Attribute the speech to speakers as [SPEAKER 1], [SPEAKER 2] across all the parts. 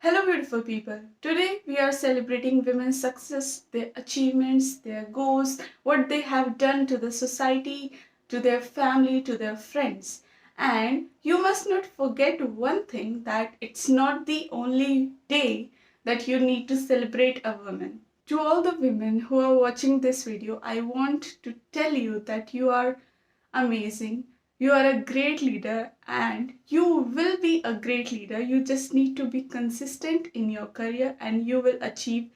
[SPEAKER 1] Hello, beautiful people. Today we are celebrating women's success, their achievements, their goals, what they have done to the society, to their family, to their friends. And you must not forget one thing, that it's not the only day that you need to celebrate a woman. To all the women who are watching this video, I want to tell you that you are amazing. You are a great leader and you will be a great leader. You just need to be consistent in your career and you will achieve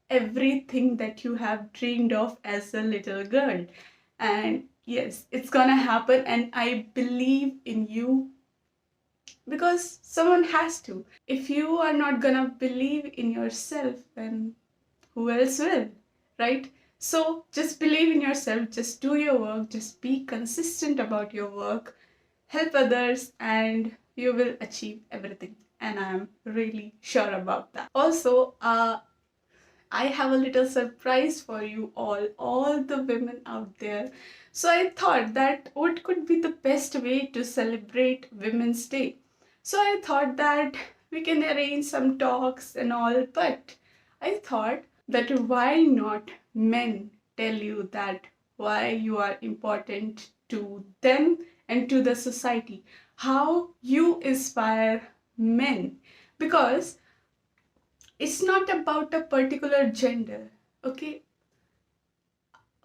[SPEAKER 1] everything that you have dreamed of as a little girl. And yes, it's gonna happen, and I believe in you because someone has to. If you are not gonna believe in yourself, then who else will, right? So just believe in yourself, just do your work, just be consistent about your work, help others, and you will achieve everything. And I'm really sure about that. Also, I have a little surprise for you all the women out there. So I thought that what could be the best way to celebrate Women's Day? So I thought that we can arrange some talks and all, but I thought that why not men tell you that why you are important to them and to the society, how you inspire men, because it's not about a particular gender. Okay,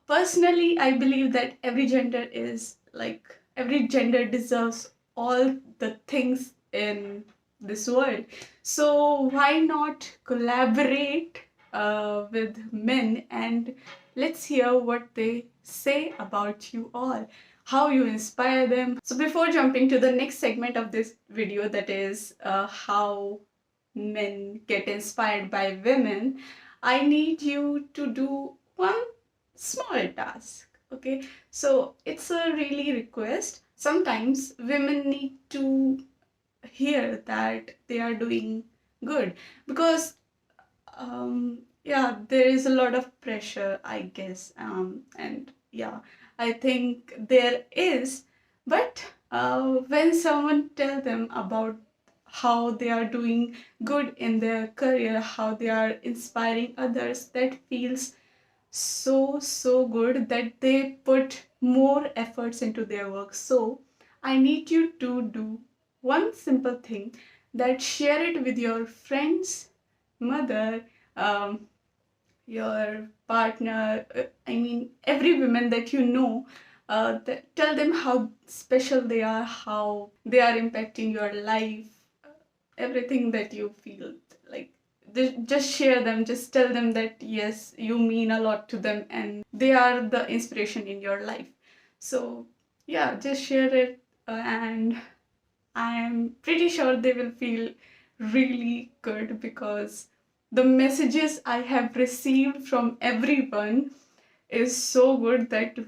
[SPEAKER 1] personally I believe that every gender deserves all the things in this world. So why not collaborate with men, and let's hear what they say about you all, how you inspire them. So before jumping to the next segment of this video, that is how men get inspired by women, I need you to do one small task. Okay, so it's a really request. Sometimes women need to hear that they are doing good, because yeah, there is a lot of pressure, I guess, and yeah, I think there is. But when someone tell them about how they are doing good in their career, how they are inspiring others, that feels so good that they put more efforts into their work. So I need you to do one simple thing, that share it with your friends, mother, um, your partner, I mean every woman that you know. Tell them how special they are, how they are impacting your life, everything that you feel like. Just share them, just tell them that yes, you mean a lot to them and they are the inspiration in your life. So yeah, just share it, and I'm pretty sure they will feel really good, because the messages I have received from everyone is so good that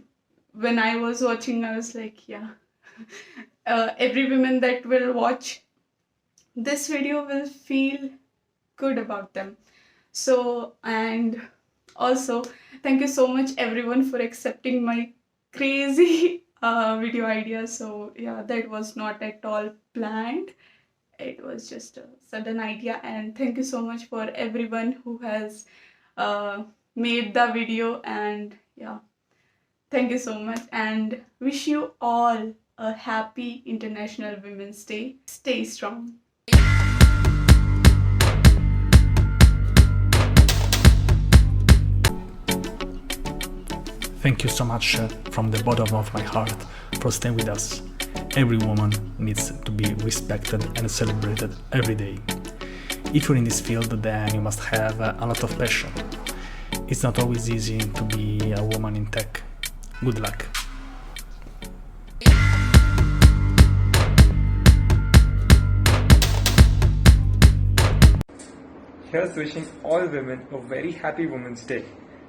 [SPEAKER 1] when I was watching, I was like, yeah, every woman that will watch this video will feel good about them. So, and also, thank you so much everyone for accepting my crazy video idea. So yeah, that was not at all planned. It was just a sudden idea, and thank you so much for everyone who has made the video. And yeah, thank you so much, and wish you all a happy International Women's Day. Stay strong.
[SPEAKER 2] Thank you so much from the bottom of my heart for staying with us. Every woman needs to be respected and celebrated every day. If you're in this field, then you must have a lot of passion. It's not always easy to be a woman in tech. Good luck.
[SPEAKER 3] Here's wishing all women a very happy Women's Day.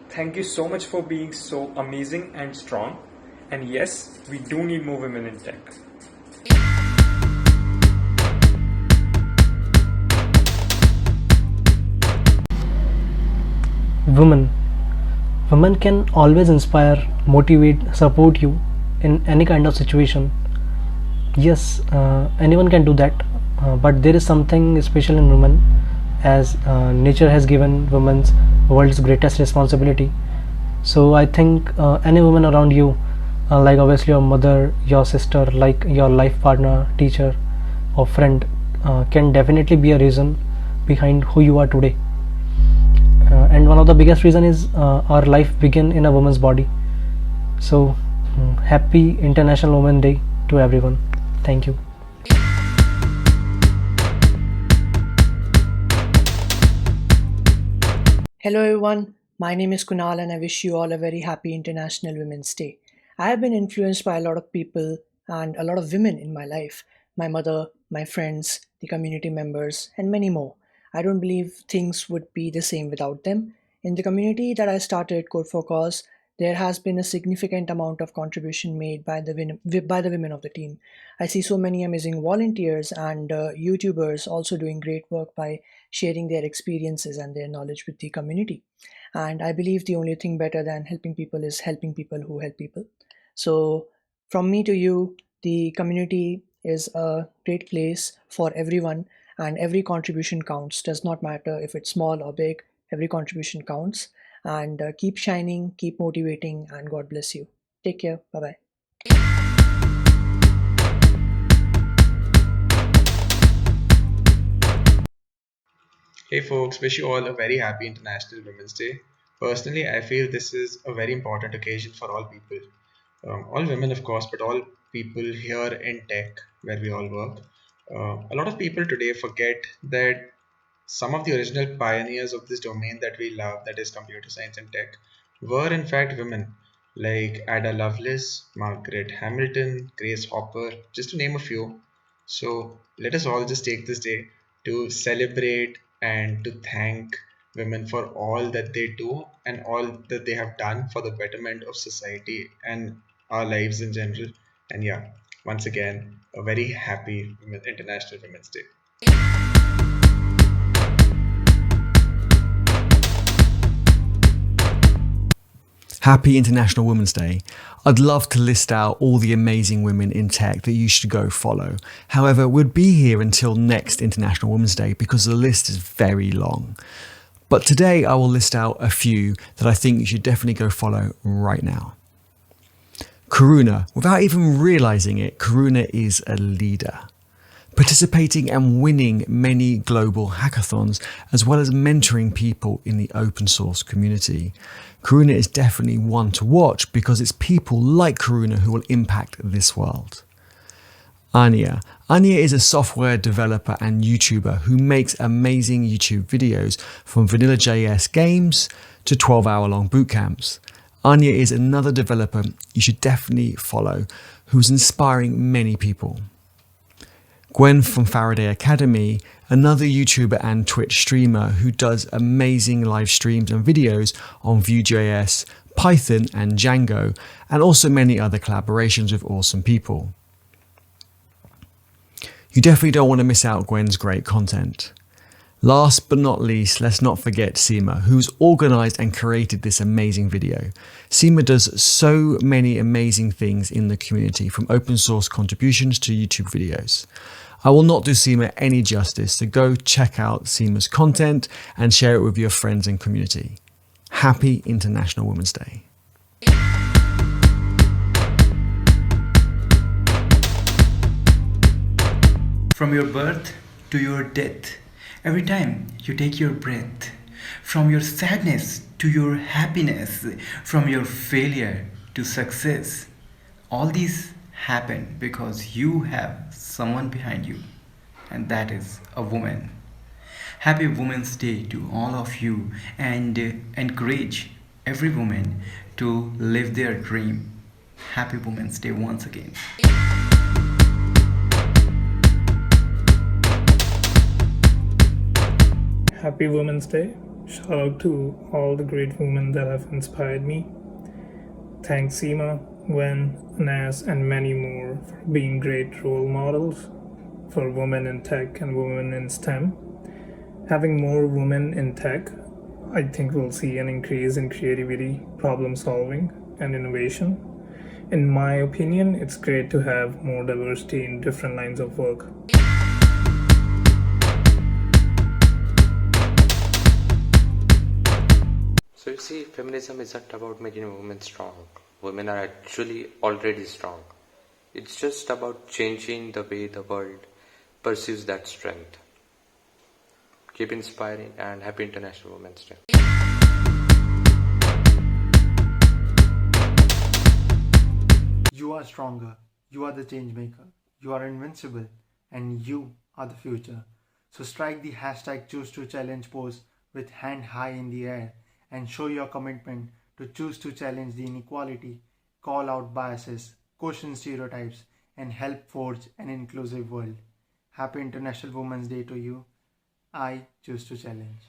[SPEAKER 3] Thank you so much for being so amazing and strong. And yes, we do need more women in tech.
[SPEAKER 4] Women can always inspire, motivate, support you in any kind of situation. Yes, anyone can do that, but there is something special in women, as nature has given women world's greatest responsibility. So I think any woman around you, like obviously your mother, your sister, like your life partner, teacher, or friend, can definitely be a reason behind who you are today. And one of the biggest reason is our life begin in a woman's body. So happy International Women's Day to everyone. Thank you.
[SPEAKER 5] Hello everyone, my name is Kunal and I wish you all a very happy International Women's Day. I have been influenced by a lot of people and a lot of women in my life, my mother, my friends, the community members, and many more. I don't believe things would be the same without them. In the community that I started, Code for Cause, there has been a significant amount of contribution made by the women of the team. I see so many amazing volunteers and YouTubers also doing great work by sharing their experiences and their knowledge with the community. And I believe the only thing better than helping people is helping people who help people. So, from me to you, the community is a great place for everyone, and every contribution counts. Does not matter if it's small or big, every contribution counts. And keep shining, keep motivating, and God bless you. Take care. Bye bye.
[SPEAKER 6] Hey folks, wish you all a very happy International Women's Day. Personally, I feel this is a very important occasion for all people. All women, of course, but all people here in tech, where we all work. A lot of people today forget that some of the original pioneers of this domain that we love, that is computer science and tech, were in fact women like Ada Lovelace, Margaret Hamilton, Grace Hopper, just to name a few. So let us all just take this day to celebrate and to thank women for all that they do and all that they have done for the betterment of society and our lives in general. And yeah, once again, a very happy International Women's Day.
[SPEAKER 2] Happy International Women's Day. I'd love to list out all the amazing women in tech that you should go follow. However, we'll be here until next International Women's Day because the list is very long. But today I will list out a few that I think you should definitely go follow right now. Karuna. Without even realizing it, Karuna is a leader, participating and winning many global hackathons, as well as mentoring people in the open source community. Karuna is definitely one to watch because it's people like Karuna who will impact this world. Anya. Anya is a software developer and YouTuber who makes amazing YouTube videos from vanilla.js games to 12-hour-long bootcamps. Anya is another developer you should definitely follow who's inspiring many people. Gwen from Faraday Academy, another YouTuber and Twitch streamer who does amazing live streams and videos on Vue.js, Python and Django, and also many other collaborations with awesome people. You definitely don't want to miss out Gwen's great content. Last but not least, let's not forget Seema, who's organised and created this amazing video. Seema does so many amazing things in the community, from open source contributions to YouTube videos. I will not do Seema any justice, so go check out Seema's content and share it with your friends and community. Happy International Women's Day.
[SPEAKER 7] From your birth to your death, every time you take your breath, from your sadness to your happiness, from your failure to success, all these happen because you have someone behind you, and that is a woman. Happy Women's Day to all of you, and encourage every woman to live their dream. Happy Women's Day once again.
[SPEAKER 8] Happy Women's Day. Shout out to all the great women that have inspired me. Thanks Seema, Gwen, Nas, and many more for being great role models for women in tech and women in STEM. Having more women in tech, I think we'll see an increase in creativity, problem solving, and innovation. In my opinion, it's great to have more diversity in different lines of work.
[SPEAKER 9] So you see, feminism isn't about making women strong. Women are actually already strong. It's just about changing the way the world perceives that strength. Keep inspiring and happy International Women's Day.
[SPEAKER 10] You are stronger, you are the change maker, you are invincible, and you are the future. So strike the hashtag choose to challenge pose with hand high in the air and show your commitment to choose to challenge the inequality, call out biases, question stereotypes, and help forge an inclusive world. Happy International Women's Day to you. I choose to challenge.